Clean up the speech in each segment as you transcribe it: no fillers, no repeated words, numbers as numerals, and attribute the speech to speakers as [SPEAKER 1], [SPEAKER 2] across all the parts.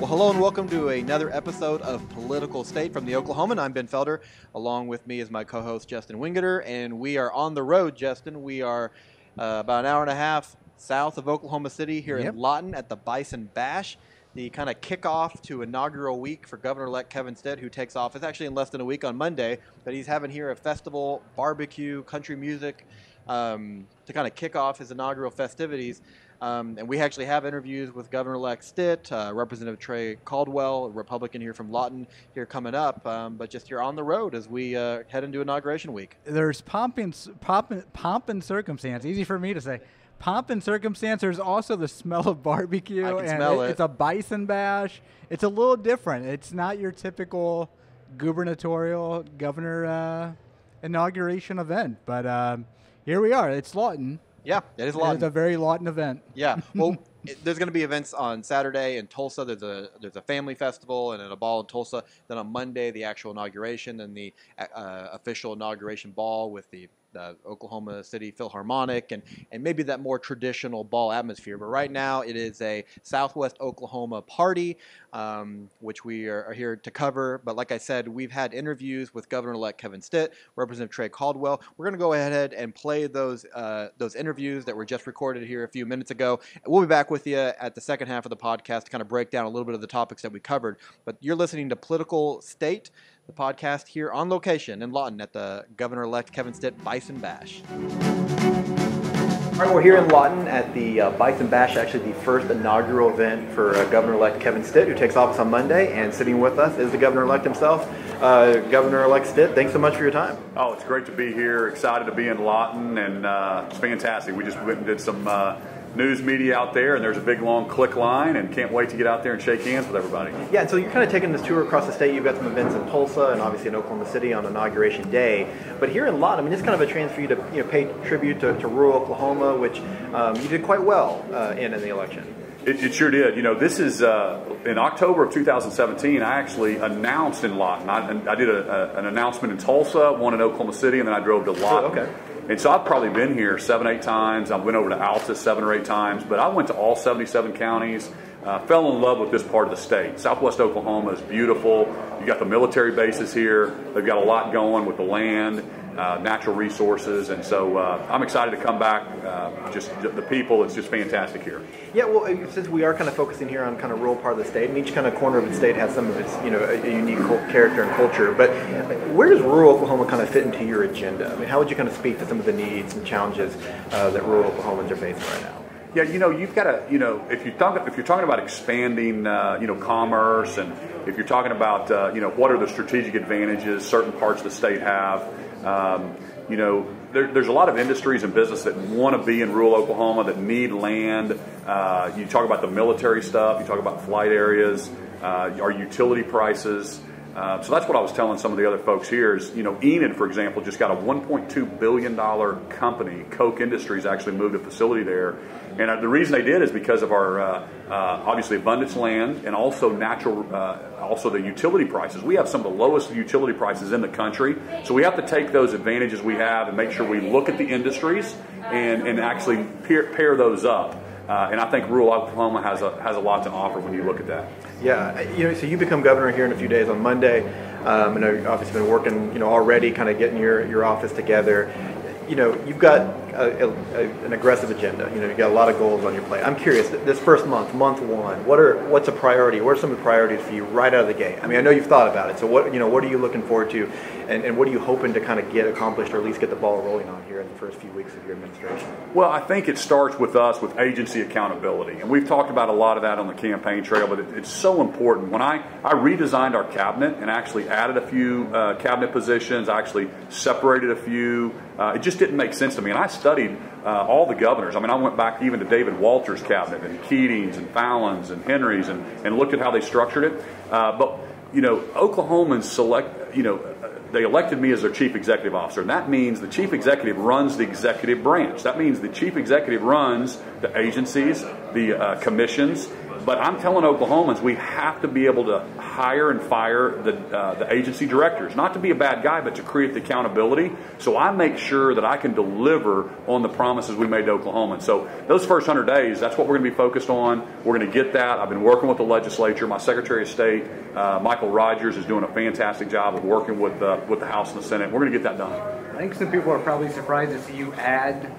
[SPEAKER 1] Well, hello and welcome to another episode of Political State from the Oklahoman. I'm Ben Felder. Along with me is my co-host Justin Wingerter, and we are on the road, Justin. We are about an hour and a half south of Oklahoma City here in Lawton at the Bison Bash, the kind of kickoff to inaugural week for Governor-elect Kevin Stitt, who takes office actually in less than a week on Monday. But he's having here a festival, barbecue, country music to kind of kick off his inaugural festivities. And we actually have interviews with Governor-elect Stitt, Representative Trey, Caldwell, a Republican here from Lawton, here coming up. But just you're on the road as we head into inauguration week.
[SPEAKER 2] There's pomp and circumstance. Easy for me to say. Pomp and circumstance. There's also the smell of barbecue.
[SPEAKER 1] I can smell it.
[SPEAKER 2] It's a Bison Bash. It's a little different. It's not your typical gubernatorial governor inauguration event. But here we are. It's Lawton.
[SPEAKER 1] Yeah, it is Lawton.
[SPEAKER 2] It's a very Lawton event.
[SPEAKER 1] Yeah. Well, there's going to be events on Saturday in Tulsa. There's a family festival and a ball in Tulsa. Then on Monday, the actual inauguration and the official inauguration ball with the Oklahoma City Philharmonic and maybe that more traditional ball atmosphere. But right now it is a Southwest Oklahoma party, which we are here to cover. But like I said, we've had interviews with Governor-elect Kevin Stitt, Representative Trey Caldwell. We're going to go ahead and play those interviews that were just recorded here a few minutes ago. We'll be back with you at the second half of the podcast to kind of break down a little bit of the topics that we covered. But you're listening to Political State, the podcast here on location in Lawton at the Governor-elect Kevin Stitt Bison Bash. All right, we're here in Lawton at the Bison Bash, actually the first inaugural event for Governor-elect Kevin Stitt, who takes office on Monday, and sitting with us is the Governor-elect himself. Governor-elect Stitt, thanks so much for your time.
[SPEAKER 3] Oh, it's great to be here, excited to be in Lawton, and it's fantastic. We just went and did some news media out there, and there's a big long click line, and can't wait to get out there and shake hands with everybody. Yeah, and so you're kind of taking this tour across the state. You've got some events in Tulsa and obviously in Oklahoma City on Inauguration Day, but here in Lawton, I mean, it's kind of a chance for you to pay tribute to rural Oklahoma, which you did quite well in the election. It sure did. You know, this is in October of 2017. I actually announced in Lawton. I did an announcement in Tulsa, one in Oklahoma City, and then I drove to Lawton.
[SPEAKER 1] Oh, okay.
[SPEAKER 3] And so I've probably been here 7 or 8 times. I went over to Alta 7 or 8 times, but I went to all 77 counties. Fell in love with this part of the state. Southwest Oklahoma is beautiful. You got the military bases here. They've got a lot going with the land, natural resources, and so I'm excited to come back. Just the people, it's just fantastic here.
[SPEAKER 1] Yeah, well, since we are kind of focusing here on kind of rural part of the state, and each kind of corner of the state has some of its, a unique character and culture. But where does rural Oklahoma kind of fit into your agenda? I mean, how would you kind of speak to some of the needs and challenges that rural Oklahomans are facing right now?
[SPEAKER 3] Yeah, you've got to, if you're talking about expanding, commerce, and if you're talking about, what are the strategic advantages certain parts of the state have, there's a lot of industries and business that want to be in rural Oklahoma that need land. You talk about the military stuff, you talk about flight areas, our utility prices. So that's what I was telling some of the other folks here is, Enid, for example, just got a $1.2 billion company. Koch Industries actually moved a facility there. And the reason they did is because of our, obviously, abundance land and also also the utility prices. We have some of the lowest utility prices in the country. So we have to take those advantages we have and make sure we look at the industries and actually pair those up. And I think rural Oklahoma has a lot to offer when you look at that.
[SPEAKER 1] Yeah, so you become governor here in a few days on Monday. And you've obviously been working, already kind of getting your office together. You've got an aggressive agenda. You've got a lot of goals on your plate. I'm curious, this first month one, what's a priority? What are some of the priorities for you right out of the gate? I mean, I know you've thought about it. So what are you looking forward to, and what are you hoping to kind of get accomplished, or at least get the ball rolling on here in the first few weeks of your administration?
[SPEAKER 3] Well, I think it starts with us with agency accountability, and we've talked about a lot of that on the campaign trail. But it's so important. When I redesigned our cabinet and actually added a few cabinet positions, I actually separated a few. It just didn't make sense to me, and I studied all the governors. I mean, I went back even to David Walter's cabinet, and Keating's, and Fallon's, and Henry's, and looked at how they structured it. But Oklahomans they elected me as their chief executive officer, and that means the chief executive runs the executive branch. That means the chief executive runs the agencies, the commissions, But I'm telling Oklahomans, we have to be able to hire and fire the agency directors, not to be a bad guy, but to create the accountability. So I make sure that I can deliver on the promises we made to Oklahomans. So those first 100 days, that's what we're going to be focused on. We're going to get that. I've been working with the legislature. My Secretary of State, Michael Rogers, is doing a fantastic job of working with the House and the Senate. We're going to get that done.
[SPEAKER 4] I think some people are probably surprised to see you add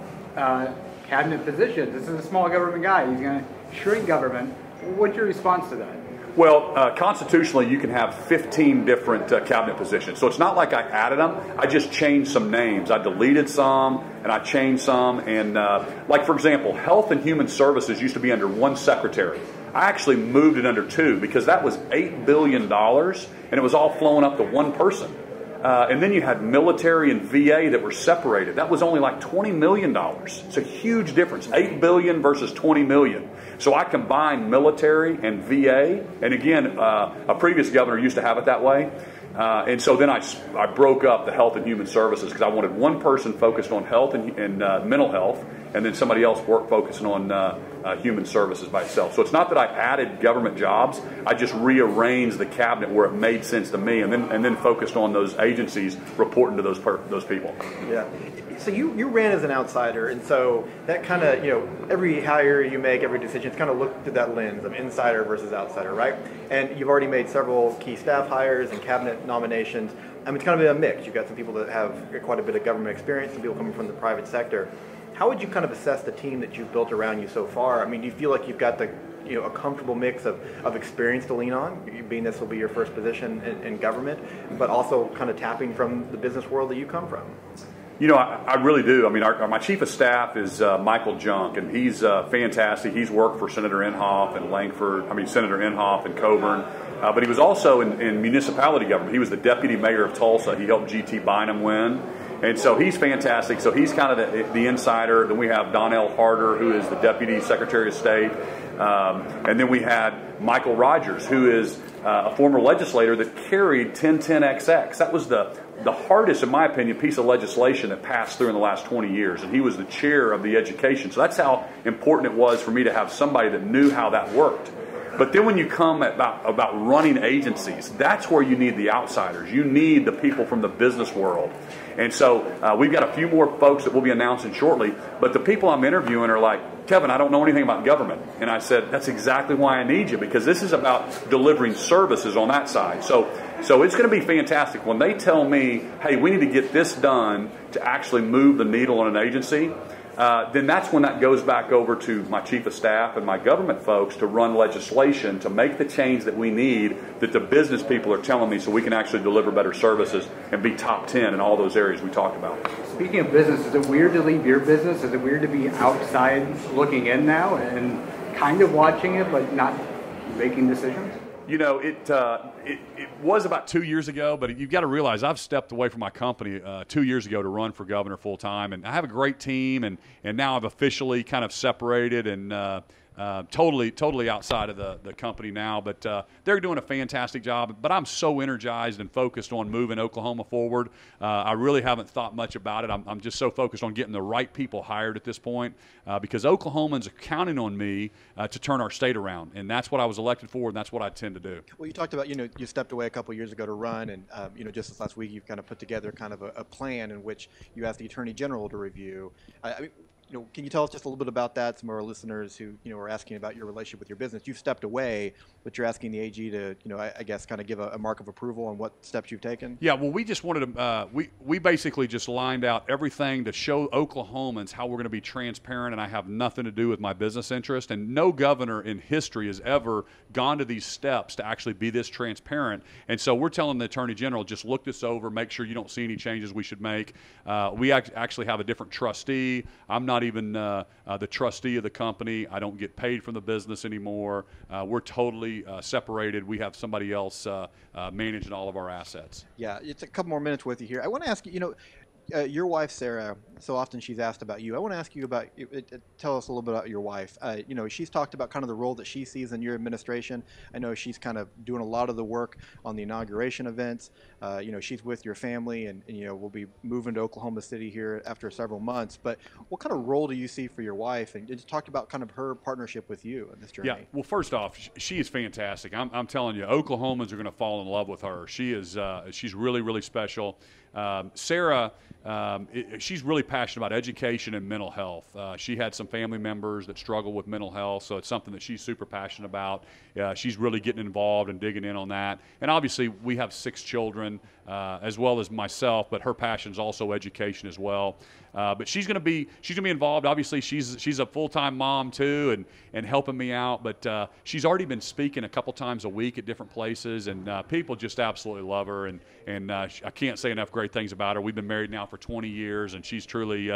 [SPEAKER 4] cabinet positions. This is a small government guy. He's going to shrink government. What's your response to that?
[SPEAKER 3] Well, constitutionally, you can have 15 different cabinet positions. So it's not like I added them. I just changed some names. I deleted some, and I changed some. And like, for example, Health and Human Services used to be under one secretary. I actually moved it under two because that was $8 billion, and it was all flowing up to one person. And then you had military and VA that were separated. That was only like $20 million. It's a huge difference, $8 billion versus $20 million. So I combined military and VA, and again, a previous governor used to have it that way. And so then I broke up the Health and Human Services because I wanted one person focused on health and mental health, and then somebody else focusing on human services by itself. So it's not that I added government jobs. I just rearranged the cabinet where it made sense to me, and then focused on those agencies reporting to those people.
[SPEAKER 5] Yeah. So you ran as an outsider, and so that kind of, every hire you make, every decision, it's kind of looked through that lens of insider versus outsider, right? And you've already made several key staff hires and cabinet nominations. I mean, it's kind of a mix. You've got some people that have quite a bit of government experience, some people coming from the private sector. How would you kind of assess the team that you've built around you so far? I mean, do you feel like you've got a comfortable mix of experience to lean on, being this will be your first position in government, but also kind of tapping from the business world that you come from?
[SPEAKER 3] I really do. I mean, my chief of staff is Michael Junk, and he's fantastic. He's worked for Senator Inhofe and Senator Inhofe and Coburn, but he was also in municipality government. He was the deputy mayor of Tulsa. He helped G.T. Bynum win. And so he's fantastic. So he's kind of the insider. Then we have Donnell Harder, who is the Deputy Secretary of State. And then we had Michael Rogers, who is a former legislator that carried 1010XX. That was the hardest, in my opinion, piece of legislation that passed through in the last 20 years. And he was the chair of the education. So that's how important it was for me to have somebody that knew how that worked. But then when you come about running agencies, that's where you need the outsiders. You need the people from the business world. And so we've got a few more folks that we'll be announcing shortly. But the people I'm interviewing are like, Kevin, I don't know anything about government. And I said, that's exactly why I need you, because this is about delivering services on that side. So it's going to be fantastic. When they tell me, hey, we need to get this done to actually move the needle on an agency, then that's when that goes back over to my chief of staff and my government folks to run legislation to make the change that we need, that the business people are telling me, so we can actually deliver better services and be top 10 in all those areas we talked about.
[SPEAKER 4] Speaking of business, is it weird to leave your business? Is it weird to be outside looking in now and kind of watching it but not making decisions?
[SPEAKER 3] It was about 2 years ago, but you've got to realize I've stepped away from my company 2 years ago to run for governor full time, and I have a great team, and now I've officially kind of separated and totally outside of the company now, but they're doing a fantastic job. But I'm so energized and focused on moving Oklahoma forward. I really haven't thought much about it. I'm just so focused on getting the right people hired at this point because Oklahomans are counting on me to turn our state around, and that's what I was elected for, and that's what I tend to do.
[SPEAKER 1] Well, you talked about, you stepped away a couple years ago to run, and just this last week you've kind of put together kind of a plan in which you asked the Attorney General to review. Can you tell us just a little bit about that? Some of our listeners who are asking about your relationship with your business. You've stepped away, but you're asking the AG to I guess kind of give a mark of approval on what steps you've taken.
[SPEAKER 3] Yeah, well, we just wanted to we basically just lined out everything to show Oklahomans how we're going to be transparent, and I have nothing to do with my business interest. And no governor in history has ever gone to these steps to actually be this transparent. And so we're telling the Attorney General, just look this over, make sure you don't see any changes we should make. We actually have a different trustee. I'm not even the trustee of the company. I don't get paid from the business anymore. We're totally separated. We have somebody else managing all of our assets.
[SPEAKER 1] Yeah, it's a couple more minutes with you here. I want to ask you, your wife, Sarah, so often she's asked about you. I want to ask you about, tell us a little bit about your wife. She's talked about kind of the role that she sees in your administration. I know she's kind of doing a lot of the work on the inauguration events. She's with your family, and we'll be moving to Oklahoma City here after several months. But what kind of role do you see for your wife? And just talk about kind of her partnership with you in this journey.
[SPEAKER 3] Yeah, well, first off, she is fantastic. I'm telling you, Oklahomans are going to fall in love with her. She's really, really special. Sarah, she's really passionate about education and mental health. She had some family members that struggle with mental health, so it's something that she's super passionate about. She's really getting involved and digging in on that. And obviously, we have 6 children, as well as myself, but her passion is also education as well. But she's going to be involved. Obviously, she's a full-time mom too, and helping me out. But she's already been speaking a couple times a week at different places, and people just absolutely love her. And I can't say enough great things about her. We've been married now for 20 years, and she's truly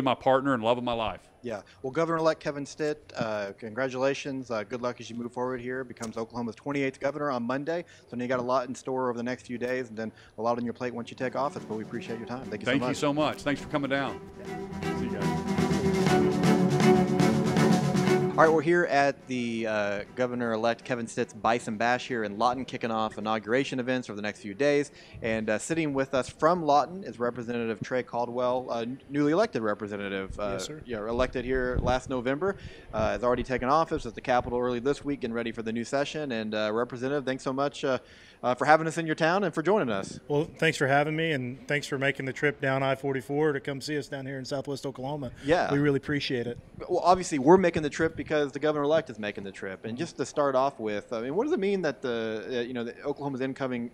[SPEAKER 3] my partner and love of my life.
[SPEAKER 1] Yeah. Well, Governor-elect Kevin Stitt, congratulations. Good luck as you move forward here. Becomes Oklahoma's 28th governor on Monday. So now you got a lot in store over the next few days, and then a lot on your plate once you take office. But we appreciate your time. Thank you so much.
[SPEAKER 3] Thank you so much. Thanks for coming down. See you guys.
[SPEAKER 1] All right, we're here at the Governor-elect Kevin Stitt's Bison Bash here in Lawton, kicking off inauguration events for the next few days. And sitting with us from Lawton is Representative Trey Caldwell, newly elected representative.
[SPEAKER 6] Yes, sir.
[SPEAKER 1] Elected here last November. Has already taken office at the Capitol early this week, getting ready for the new session. And Representative, thanks so much for having us in your town and for joining us.
[SPEAKER 6] Well, thanks for having me, and thanks for making the trip down I-44 to come see us down here in Southwest Oklahoma.
[SPEAKER 1] Yeah.
[SPEAKER 6] We really appreciate it.
[SPEAKER 1] Well, obviously, we're making the trip because the governor-elect is making the trip. And just to start off with, I mean, what does it mean that the Oklahoma's incoming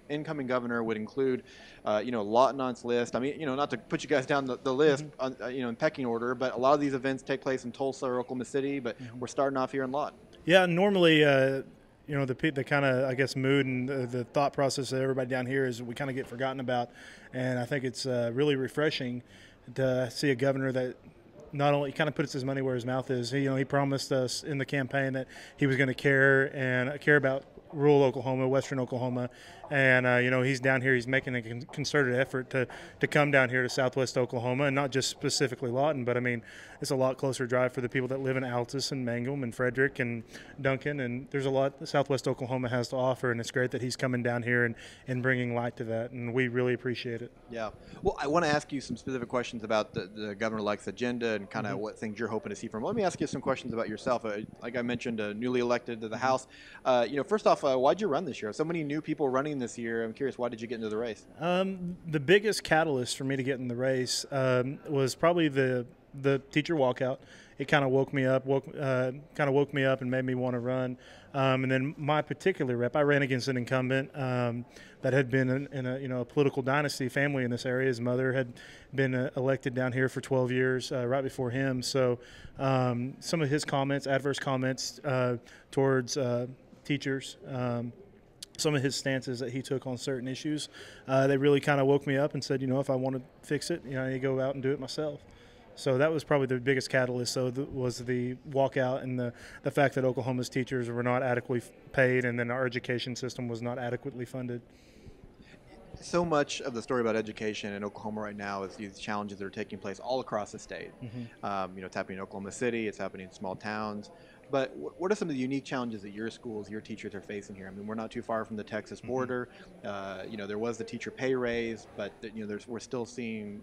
[SPEAKER 1] governor would include, Lawton on its list? I mean, not to put you guys down the list, in pecking order, but a lot of these events take place in Tulsa or Oklahoma City, but we're starting off here in Lawton.
[SPEAKER 6] Yeah, normally, the kind of, I guess, mood and the thought process of everybody down here is we kind of get forgotten about. And I think it's really refreshing to see a governor that not only kind of puts his money where his mouth is. He promised us in the campaign that he was going to care about rural Oklahoma, western Oklahoma, and he's down here. He's making a concerted effort to come down here to Southwest Oklahoma, and not just specifically Lawton, but I mean it's a lot closer drive for the people that live in Altus and Mangum and Frederick and Duncan, and there's a lot that Southwest Oklahoma has to offer, and it's great that he's coming down here and bringing light to that, and we really appreciate it.
[SPEAKER 1] Yeah. Well, I want to ask you some specific questions about the governor-elect's agenda and kind of what things you're hoping to see from him. Let me ask you some questions about yourself. Like I mentioned, newly elected to the House. First off, why'd you run this year? So many new people running this year. I'm curious, why did you get into the race?
[SPEAKER 6] The biggest catalyst for me to get in the race was probably the teacher walkout. It kind of woke me up and made me want to run. And then my particular rep, I ran against an incumbent that had been in a political dynasty family in this area. His mother had been elected down here for 12 years right before him. So some of his comments, adverse comments towards teachers, some of his stances that he took on certain issues, they really kind of woke me up and said, if I want to fix it, I need to go out and do it myself. So that was probably the biggest catalyst. So was the walkout and the fact that Oklahoma's teachers were not adequately paid, and then our education system was not adequately funded.
[SPEAKER 1] So much of the story about education in Oklahoma right now is these challenges that are taking place all across the state. Mm-hmm. It's happening in Oklahoma City. It's happening in small towns. But what are some of the unique challenges that your schools, your teachers are facing here? I mean, we're not too far from the Texas border. Mm-hmm. There was the teacher pay raise, but we're still seeing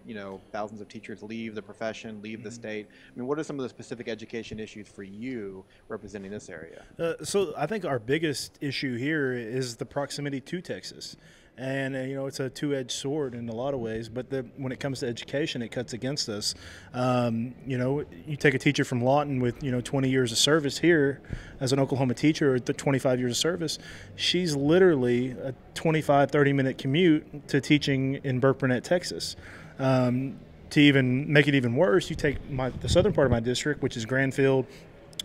[SPEAKER 1] thousands of teachers leave the profession, leave mm-hmm. the state. I mean, what are some of the specific education issues for you representing this area?
[SPEAKER 6] So I think our biggest issue here is the proximity to Texas. And, it's a two-edged sword in a lot of ways, but when it comes to education, it cuts against us. You take a teacher from Lawton with, 20 years of service here as an Oklahoma teacher, or 25 years of service. She's literally a 25, 30-minute commute to teaching in Burke Burnett, Texas. To even make it even worse, you take the southern part of my district, which is Granfield,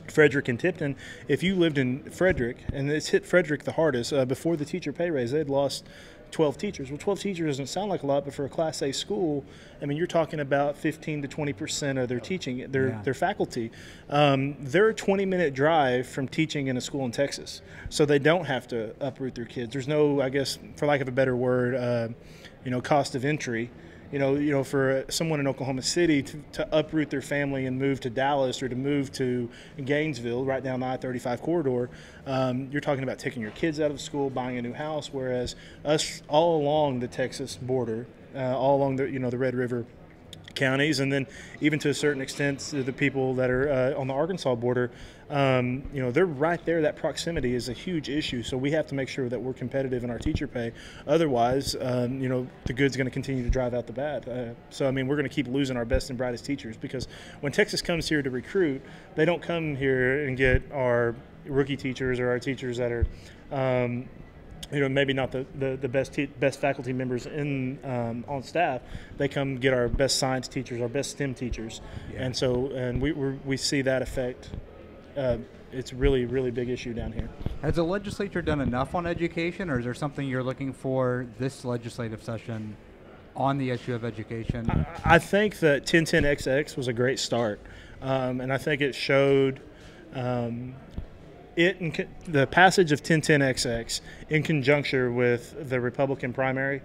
[SPEAKER 6] Frederick, and Tipton. If you lived in Frederick, and it's hit Frederick the hardest, before the teacher pay raise, they'd lost 12 teachers. Well, 12 teachers doesn't sound like a lot, but for a Class A school, I mean, you're talking about 15 to 20% of their teaching, their faculty. They're a 20-minute drive from teaching in a school in Texas, so they don't have to uproot their kids. There's no, I guess, for lack of a better word, cost of entry For someone in Oklahoma City to uproot their family and move to Dallas or to move to Gainesville, right down the I-35 corridor, you're talking about taking your kids out of school, buying a new house. Whereas us all along the Texas border, all along the Red River counties, and then even to a certain extent the people that are on the Arkansas border, they're right there. That proximity is a huge issue, so we have to make sure that we're competitive in our teacher pay. Otherwise, the good's going to continue to drive out the bad. So we're going to keep losing our best and brightest teachers, because when Texas comes here to recruit, they don't come here and get our rookie teachers or our teachers that are maybe not the best faculty members on staff. They come get our best science teachers, our best STEM teachers, and we see that effect. It's really, really big issue down here.
[SPEAKER 2] Has the legislature done enough on education, or is there something you're looking for this legislative session on the issue of education?
[SPEAKER 6] I think that 1010XX was a great start, and I think it showed. The passage of 1010XX in conjunction with the Republican primary,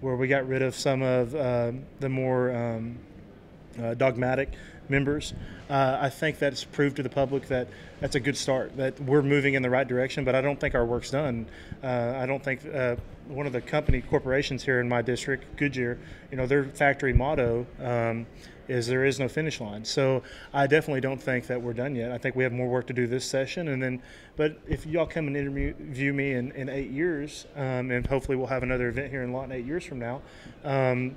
[SPEAKER 6] where we got rid of some of the more dogmatic members, I think that's proved to the public that that's a good start, that we're moving in the right direction, but I don't think our work's done. I don't think one of the corporations here in my district, Goodyear, their factory motto is there is no finish line. So I definitely don't think that we're done yet. I think we have more work to do this session. But if y'all come and interview me in 8 years, and hopefully we'll have another event here in Lawton 8 years from now, I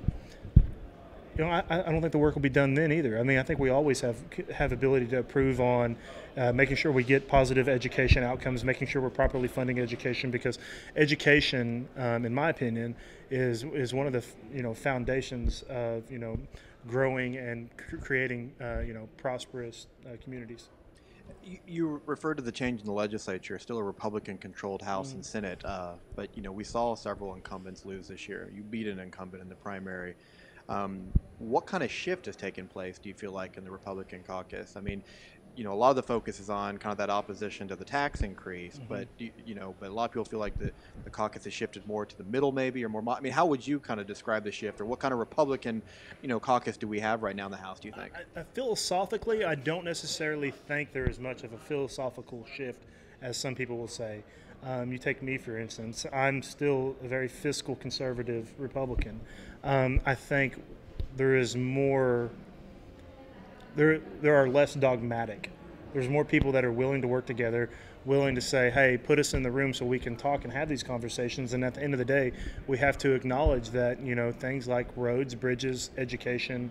[SPEAKER 6] don't think the work will be done then either. I think we always have ability to improve on making sure we get positive education outcomes, making sure we're properly funding education, because education, in my opinion, is one of the foundations of growing and creating prosperous communities.
[SPEAKER 1] You referred to the change in the legislature, still a Republican-controlled House and Senate, but we saw several incumbents lose this year. You beat an incumbent in the primary. What kind of shift has taken place, do you feel like, in the Republican caucus? A lot of the focus is on kind of that opposition to the tax increase, but but a lot of people feel like the caucus has shifted more to the middle, maybe, or more. How would you kind of describe the shift, or what kind of Republican, caucus do we have right now in the House, do you think?
[SPEAKER 6] Philosophically, I don't necessarily think there is much of a philosophical shift, as some people will say. You take me, for instance. I'm still a very fiscal conservative Republican. I think there is more. There are less dogmatic. There's more people that are willing to work together, willing to say, hey, put us in the room so we can talk and have these conversations. And at the end of the day, we have to acknowledge that, things like roads, bridges, education,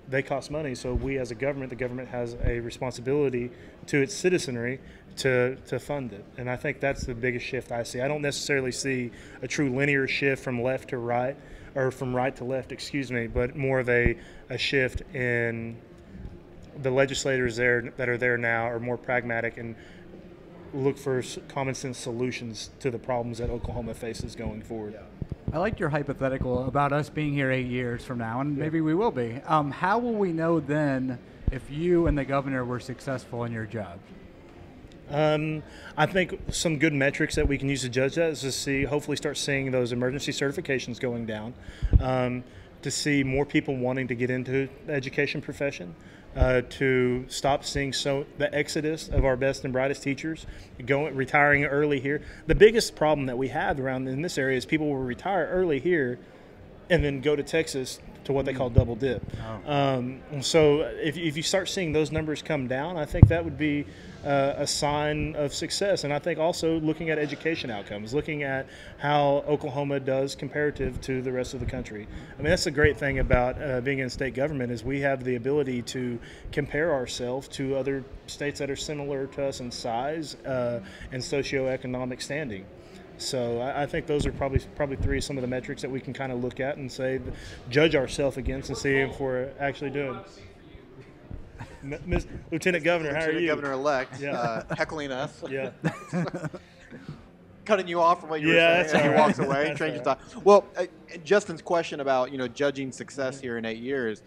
[SPEAKER 6] they cost money. So we as a government, the government has a responsibility to its citizenry to fund it. And I think that's the biggest shift I see. I don't necessarily see a true linear shift from left to right, or from right to left, but more of a shift in the legislators that are there now are more pragmatic and look for common sense solutions to the problems that Oklahoma faces going forward.
[SPEAKER 2] I liked your hypothetical about us being here 8 years from now, and maybe we will be. How will we know then if you and the governor were successful in your job?
[SPEAKER 6] I think some good metrics that we can use to judge that is to hopefully start seeing those emergency certifications going down, to see more people wanting to get into the education profession, to stop seeing the exodus of our best and brightest teachers retiring early here. The biggest problem that we have around in this area is people will retire early here and then go to Texas to what they call double dip. So if you start seeing those numbers come down, I think that would be a sign of success. And I think also looking at education outcomes, looking at how Oklahoma does comparative to the rest of the country. That's the great thing about being in state government is we have the ability to compare ourselves to other states that are similar to us in size and socioeconomic standing. So I think those are probably three of some of the metrics that we can kind of look at and say, judge ourselves against and see if we're actually doing. Lieutenant Governor, how are you?
[SPEAKER 1] Lieutenant Governor-elect, heckling us.
[SPEAKER 6] Yeah.
[SPEAKER 1] Cutting you off from what you were saying, and he walks away, changes time. Well, Justin's question about judging success here in 8 years,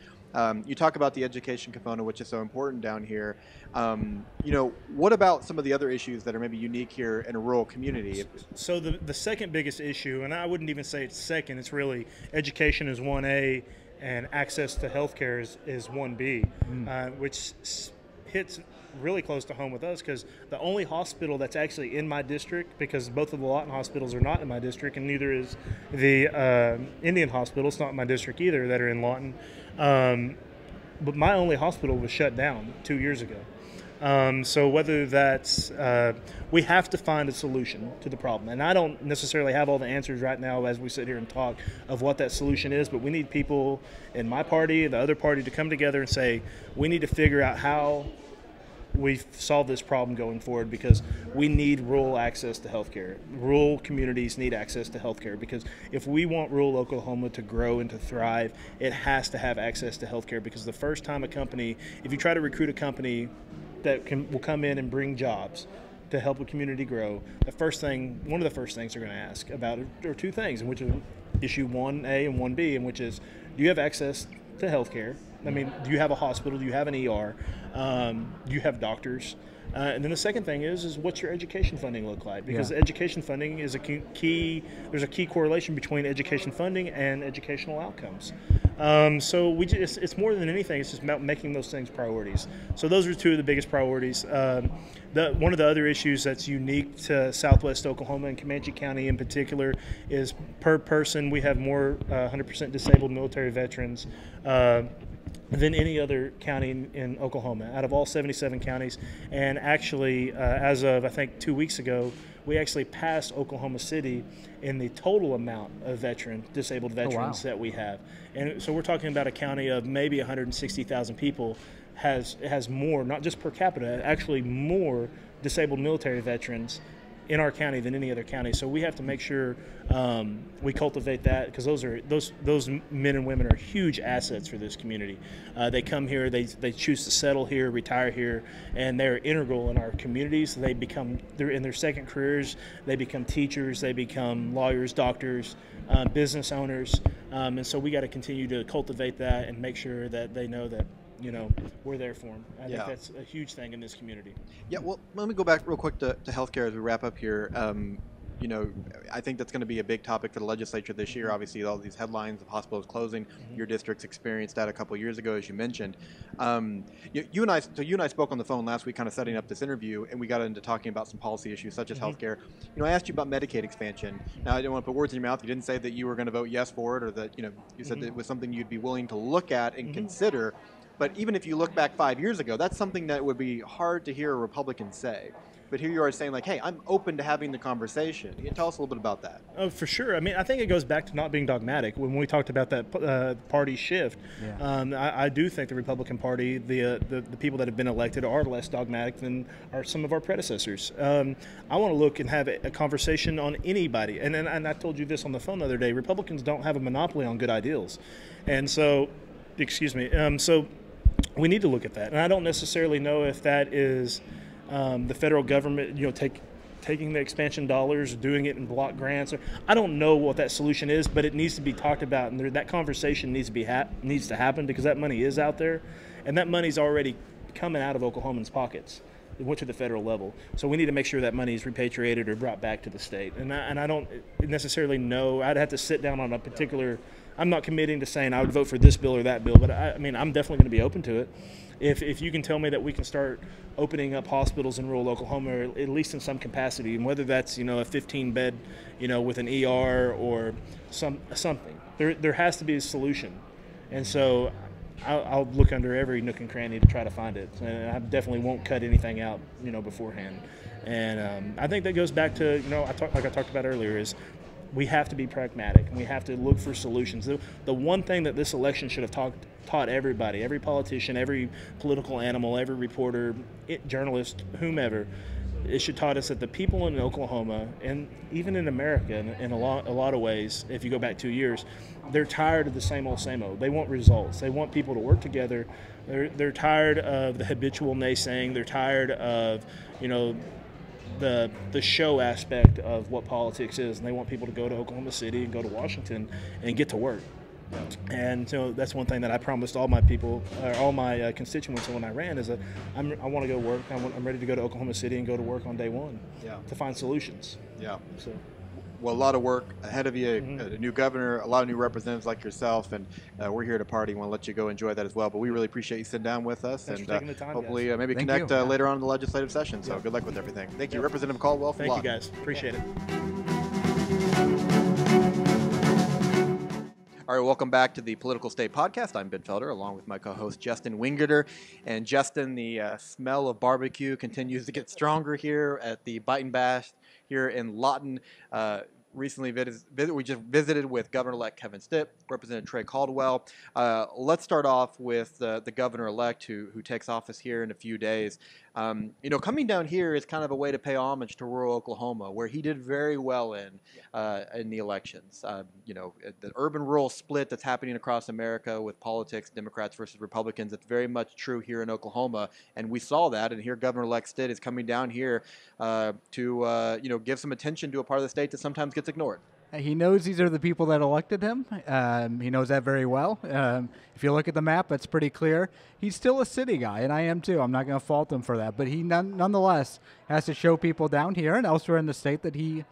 [SPEAKER 1] You talk about the education component, which is so important down here. What about some of the other issues that are maybe unique here in a rural community?
[SPEAKER 6] So the second biggest issue, and I wouldn't even say it's second, it's really education is 1A and access to healthcare is 1B, which hits really close to home with us because the only hospital that's actually in my district, because both of the Lawton hospitals are not in my district, and neither is the Indian hospital. It's not in my district either that are in Lawton. But my only hospital was shut down 2 years ago. So whether that's, we have to find a solution to the problem. And I don't necessarily have all the answers right now as we sit here and talk of what that solution is, but we need people in my party, the other party, to come together and say, we need to figure out how we solve this problem going forward, because we need rural access to healthcare. Rural communities need access to healthcare, because if we want rural Oklahoma to grow and to thrive, it has to have access to healthcare. Because the first time if you try to recruit a company that will come in and bring jobs to help a community grow, one of the first things they're going to ask about are two things, which is issue 1A and 1B, and which is, do you have access to healthcare? I mean, do you have a hospital? Do you have an ER? Do you have doctors? And then the second thing is what's your education funding look like? Because education funding is there's a key correlation between education funding and educational outcomes. So it's more than anything, it's just about making those things priorities. So those are two of the biggest priorities. One of the other issues that's unique to Southwest Oklahoma and Comanche County in particular is per person, we have more 100% disabled military veterans than any other county in Oklahoma, out of all 77 counties. And actually, as of, I think, 2 weeks ago, we actually passed Oklahoma City in the total amount of disabled veterans that we have. And so we're talking about a county of maybe 160,000 people has more, not just per capita, actually more disabled military veterans in our county than any other county. So we have to make sure we cultivate that, because those men and women are huge assets for this community. They come here, they choose to settle here, retire here, and they're integral in our communities. They're in their second careers. They become teachers, they become lawyers, doctors, business owners, and so we got to continue to cultivate that and make sure that they know that we're there for them. I think that's a huge thing in this community.
[SPEAKER 1] Yeah, well, let me go back real quick to healthcare as we wrap up here. I think that's going to be a big topic for the legislature this year. Obviously, all these headlines of hospitals closing. Your district's experienced that a couple of years ago, as you mentioned. You and I spoke on the phone last week, kind of setting up this interview, and we got into talking about some policy issues such as healthcare. I asked you about Medicaid expansion. Now, I didn't want to put words in your mouth. You didn't say that you were going to vote yes for it, or that you said that it was something you'd be willing to look at and consider. But even if you look back 5 years ago, that's something that would be hard to hear a Republican say. But here you are saying, like, hey, I'm open to having the conversation. Can you tell us a little bit about that?
[SPEAKER 6] Oh, for sure. I mean, I think it goes back to not being dogmatic. When we talked about that party shift, I do think the Republican Party, the people that have been elected, are less dogmatic than are some of our predecessors. I want to look and have a conversation on anybody. And I told you this on the phone the other day. Republicans don't have a monopoly on good ideals. And so, so we need to look at that. And I don't necessarily know if that is the federal government, taking the expansion dollars, doing it in block grants. I don't know what that solution is, but it needs to be talked about, and that conversation needs to happen, because that money is out there, and that money's already coming out of Oklahomans' pockets. It went to the federal level. So we need to make sure that money is repatriated or brought back to the state. And I don't necessarily know. I'd have to sit down on a particular. I'm not committing to saying I would vote for this bill or that bill, but I'm definitely going to be open to it. If you can tell me that we can start opening up hospitals in rural Oklahoma, or at least in some capacity, and whether that's a 15-bed, with an ER or something, there has to be a solution. And so I'll look under every nook and cranny to try to find it, and I definitely won't cut anything out, beforehand. And I think that goes back to like I talked about earlier, is we have to be pragmatic, and we have to look for solutions. The one thing that this election should have taught everybody, every politician, every political animal, every reporter, journalist, whomever, it should taught us that the people in Oklahoma, and even in America in a lot of ways, if you go back 2 years, they're tired of the same old. They want results. They want people to work together. They're tired of the habitual naysaying. They're tired of, the show aspect of what politics is, and they want people to go to Oklahoma City and go to Washington and get to work. And so that's one thing that I promised all my people, or all my constituents when I ran, is that I want to go work. I'm ready to go to Oklahoma City and go to work on day one to find solutions.
[SPEAKER 1] Yeah.
[SPEAKER 6] So.
[SPEAKER 1] Well, a lot of work ahead of you, a new governor, a lot of new representatives like yourself, and we're here to party. We want to let you go enjoy that as well. But we really appreciate you sitting down with us.
[SPEAKER 6] Thanks
[SPEAKER 1] and
[SPEAKER 6] for taking the time,
[SPEAKER 1] hopefully maybe
[SPEAKER 2] Thank
[SPEAKER 1] connect
[SPEAKER 2] you.
[SPEAKER 1] later on in the legislative session. So good luck with everything. Thank you, Representative Caldwell from
[SPEAKER 6] Thank you,
[SPEAKER 1] Lawton.
[SPEAKER 6] guys. Appreciate it.
[SPEAKER 1] All right, welcome back to the Political State Podcast. I'm Ben Felder, along with my co-host Justin Wingerter. And Justin, the smell of barbecue continues to get stronger here at the Bison Bash here in Lawton. Recently, we just visited with Governor-elect Kevin Stitt, Representative Trey Caldwell. Let's start off with the governor-elect who takes office here in a few days. Coming down here is kind of a way to pay homage to rural Oklahoma, where he did very well in the elections. The urban-rural split that's happening across America with politics, Democrats versus Republicans, it's very much true here in Oklahoma, and we saw that. And here, Governor-elect Stitt is coming down here to give some attention to a part of the state that sometimes gets ignored.
[SPEAKER 2] He knows these are the people that elected him. He knows that very well. If you look at the map, that's pretty clear. He's still a city guy, and I am too. I'm not going to fault him for that. But he nonetheless has to show people down here and elsewhere in the state that he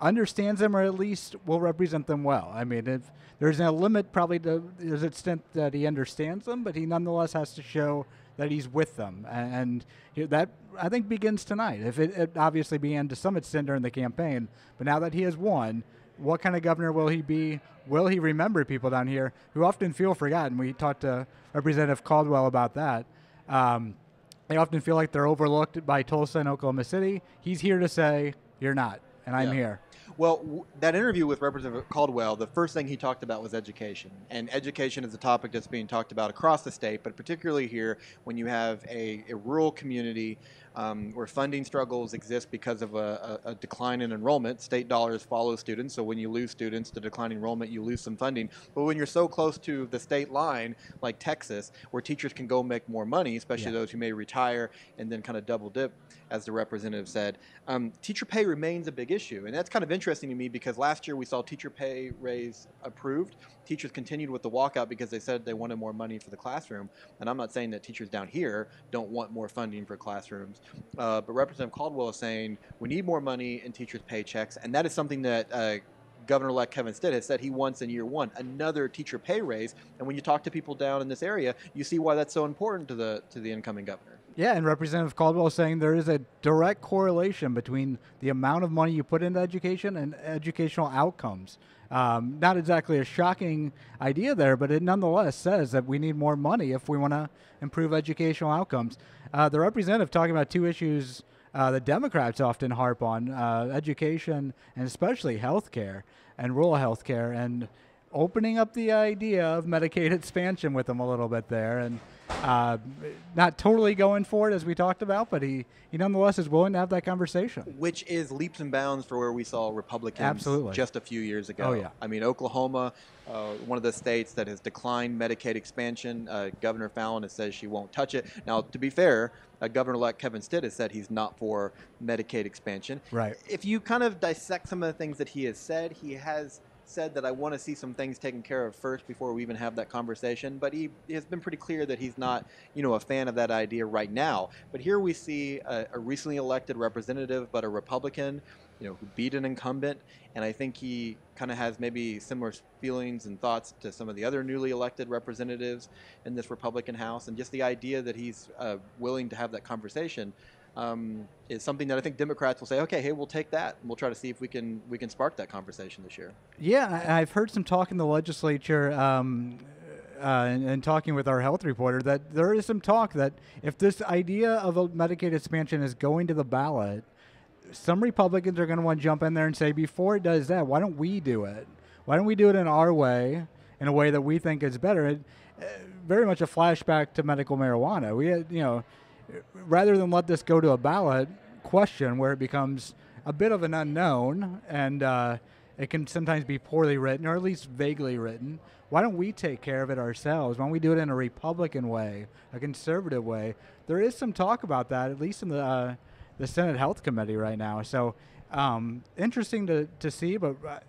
[SPEAKER 2] understands them, or at least will represent them well. I mean, if there's a limit probably to his extent that he understands them, but he nonetheless has to show that he's with them. And that, I think, begins tonight. If it obviously began to some extent during the campaign, but now that he has won, what kind of governor will he be? Will he remember people down here who often feel forgotten? We talked to Representative Caldwell about that. They often feel like they're overlooked by Tulsa and Oklahoma City. He's here to say, you're not, and I'm here.
[SPEAKER 1] Well, that interview with Representative Caldwell, the first thing he talked about was education. And education is a topic that's being talked about across the state, but particularly here when you have a rural community where funding struggles exist because of a decline in enrollment. State dollars follow students, so when you lose students to decline enrollment, you lose some funding. But when you're so close to the state line, like Texas, where teachers can go make more money, especially those who may retire and then kind of double dip, as the representative said, teacher pay remains a big issue. And that's kind of interesting to me because last year we saw teacher pay raise approved. Teachers continued with the walkout because they said they wanted more money for the classroom. And I'm not saying that teachers down here don't want more funding for classrooms. But Representative Caldwell is saying we need more money in teachers' paychecks. And that is something that Governor-elect Kevin Stitt has said he wants in year one, another teacher pay raise. And when you talk to people down in this area, you see why that's so important to the incoming governor.
[SPEAKER 2] Yeah, and Representative Caldwell is saying there is a direct correlation between the amount of money you put into education and educational outcomes. Not exactly a shocking idea there, but it nonetheless says that we need more money if we want to improve educational outcomes. The representative talking about two issues the Democrats often harp on, education and especially health care and rural health care, and opening up the idea of Medicaid expansion with them a little bit there. And not totally going for it, as we talked about, but he nonetheless is willing to have that conversation.
[SPEAKER 1] Which is leaps and bounds for where we saw Republicans just a few years ago.
[SPEAKER 2] Oh, yeah.
[SPEAKER 1] I mean, Oklahoma, one of the states that has declined Medicaid expansion. Governor Fallon has said she won't touch it. Now, to be fair, Governor-elect Kevin Stitt has said he's not for Medicaid expansion.
[SPEAKER 2] Right.
[SPEAKER 1] If you kind of dissect some of the things that he has said that I want to see some things taken care of first before we even have that conversation, but he has been pretty clear that he's not, a fan of that idea right now. But here we see a recently elected representative, but a Republican, who beat an incumbent, and I think he kind of has maybe similar feelings and thoughts to some of the other newly elected representatives in this Republican House, and just the idea that he's willing to have that conversation is something that I think Democrats will say, okay, hey, we'll take that, and we'll try to see if we can spark that conversation this year.
[SPEAKER 2] Yeah, I've heard some talk in the legislature and talking with our health reporter that there is some talk that if this idea of a Medicaid expansion is going to the ballot, some Republicans are going to want to jump in there and say, before it does that, why don't we do it? Why don't we do it in our way, in a way that we think is better? Very much a flashback to medical marijuana. We had, rather than let this go to a ballot question where it becomes a bit of an unknown and it can sometimes be poorly written or at least vaguely written, why don't we take care of it ourselves? Why don't we do it in a Republican way, a conservative way? There is some talk about that, at least in the Senate Health Committee right now. So interesting to see, but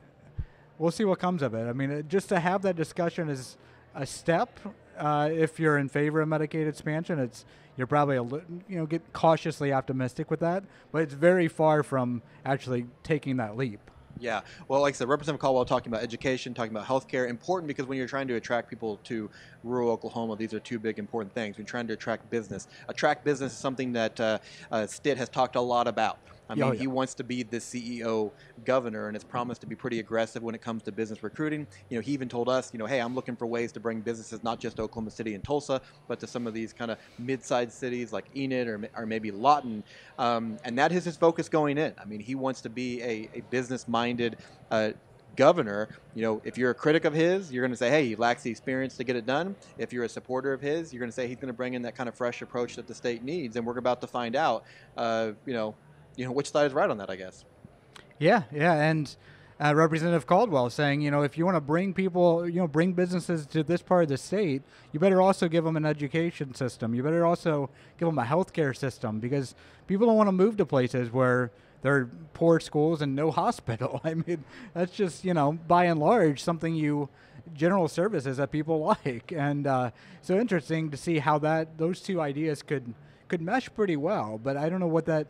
[SPEAKER 2] we'll see what comes of it. I mean, just to have that discussion is a step. If you're in favor of Medicaid expansion, you're probably get cautiously optimistic with that, but it's very far from actually taking that leap.
[SPEAKER 1] Yeah, well, like I said, Representative Caldwell talking about education, talking about healthcare, important because when you're trying to attract people to rural Oklahoma, these are two big important things. We're trying to attract business. Attract business is something that Stitt has talked a lot about. I mean, he wants to be the CEO governor, and has promised to be pretty aggressive when it comes to business recruiting. He even told us, hey, I'm looking for ways to bring businesses not just to Oklahoma City and Tulsa, but to some of these kind of mid-sized cities like Enid or maybe Lawton. And that is his focus going in. I mean, he wants to be a business-minded governor. If you're a critic of his, you're going to say, hey, he lacks the experience to get it done. If you're a supporter of his, you're going to say he's going to bring in that kind of fresh approach that the state needs. And we're about to find out, which side is right on that, I guess.
[SPEAKER 2] Yeah, and Representative Caldwell saying, if you want to bring people, bring businesses to this part of the state, you better also give them an education system. You better also give them a healthcare system, because people don't want to move to places where there are poor schools and no hospital. I mean, that's just, by and large, general services that people like. And so interesting to see how those two ideas could mesh pretty well. But I don't know what that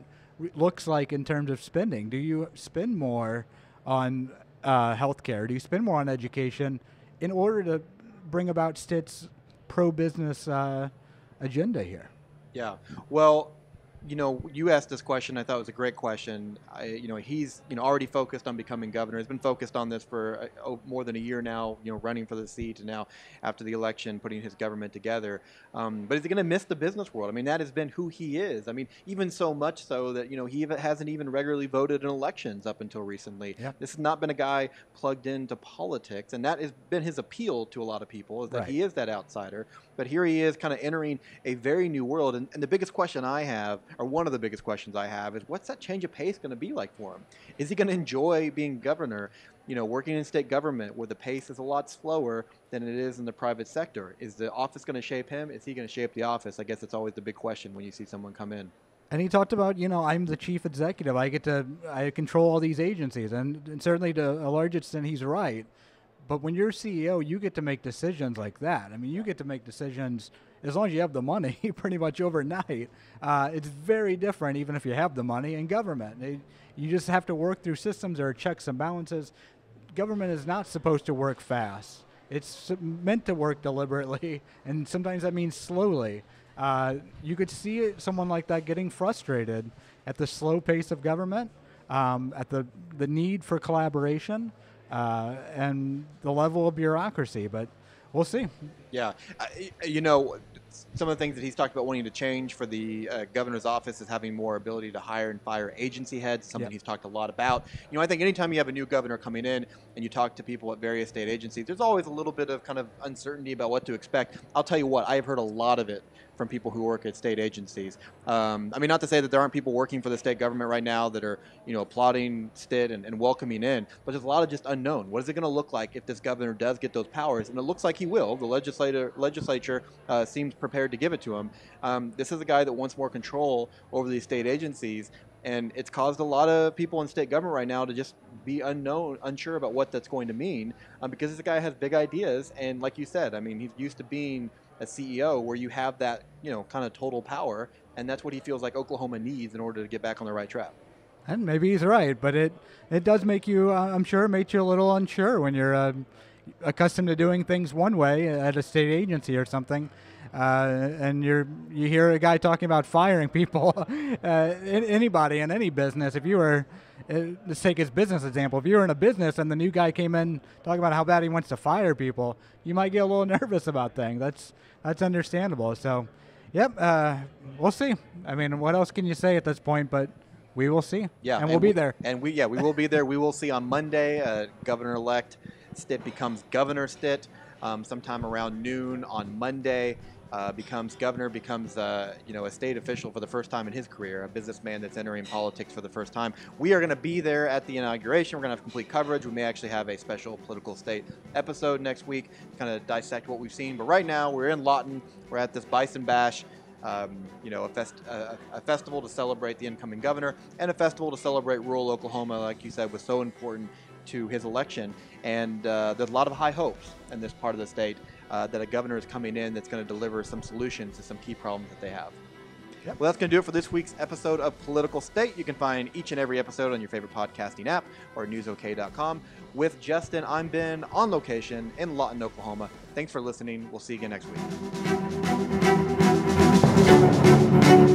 [SPEAKER 2] looks like in terms of spending. Do you spend more on healthcare? Do you spend more on education in order to bring about Stitt's pro-business agenda here? Yeah.
[SPEAKER 1] Well, you asked this question. I thought it was a great question. He's already focused on becoming governor. He's been focused on this for more than a year now. Running for the seat, and now after the election, putting his government together. But is he going to miss the business world? I mean, that has been who he is. I mean, even so much so that he hasn't even regularly voted in elections up until recently.
[SPEAKER 2] Yep.
[SPEAKER 1] This has not been a guy plugged into politics, and that has been his appeal to a lot of people, is that
[SPEAKER 2] right.
[SPEAKER 1] He is that outsider. But here he is, kind of entering a very new world. And the biggest question I have, or one of the biggest questions I have, is what's that change of pace going to be like for him? Is he going to enjoy being governor, working in state government where the pace is a lot slower than it is in the private sector? Is the office going to shape him? Is he going to shape the office? I guess it's always the big question when you see someone come in.
[SPEAKER 2] And he talked about, I'm the chief executive. I control all these agencies. And certainly to a large extent, he's right. But when you're CEO, you get to make decisions like that. I mean, you get to make decisions as long as you have the money pretty much overnight. It's very different even if you have the money in government. You just have to work through systems. There are checks and balances. Government is not supposed to work fast. It's meant to work deliberately, and sometimes that means slowly. You could see someone like that getting frustrated at the slow pace of government, at the need for collaboration, and the level of bureaucracy, but we'll see.
[SPEAKER 1] Yeah. Some of the things that he's talked about wanting to change for the governor's office is having more ability to hire and fire agency heads, something he's talked a lot about. I think anytime you have a new governor coming in and you talk to people at various state agencies, there's always a little bit of kind of uncertainty about what to expect. I'll tell you what, I have heard a lot of it from people who work at state agencies. Not to say that there aren't people working for the state government right now that are, applauding Stitt and welcoming in, but there's a lot of just unknown. What is it going to look like if this governor does get those powers? And it looks like he will. The legislature seems prepared to give it to him. This is a guy that wants more control over these state agencies, and it's caused a lot of people in state government right now to just be unsure about what that's going to mean, because this guy has big ideas, and like you said, he's used to being a CEO where you have that, kind of total power, and that's what he feels like Oklahoma needs in order to get back on the right track.
[SPEAKER 2] And maybe he's right, but it does make you, I'm sure, it makes you a little unsure when you're accustomed to doing things one way at a state agency or something, and you hear a guy talking about firing people. Anybody in any business, if you were, let's take his business example, if you were in a business and the new guy came in talking about how bad he wants to fire people, you might get a little nervous about things. That's understandable. So, yep, we'll see. What else can you say at this point? But we will see.
[SPEAKER 1] Yeah,
[SPEAKER 2] and we'll be there.
[SPEAKER 1] And we will be there. We will see on Monday. Governor-elect Stitt becomes Governor Stitt sometime around noon on Monday. Becomes governor, becomes a state official for the first time in his career, a businessman that's entering politics for the first time. We are going to be there at the inauguration. We're going to have complete coverage. We may actually have a special political state episode next week to kind of dissect what we've seen. But right now, we're in Lawton. We're at this Bison Bash. A festival to celebrate the incoming governor, and a festival to celebrate rural Oklahoma, like you said, was so important to his election, and there's a lot of high hopes in this part of the state that a governor is coming in that's going to deliver some solutions to some key problems that they have.
[SPEAKER 5] Yep.
[SPEAKER 1] Well, that's going to do it for this week's episode of Political State. You can find each and every episode on your favorite podcasting app or newsok.com. With Justin, I'm Ben, on location in Lawton, Oklahoma. Thanks for listening. We'll see you again next week.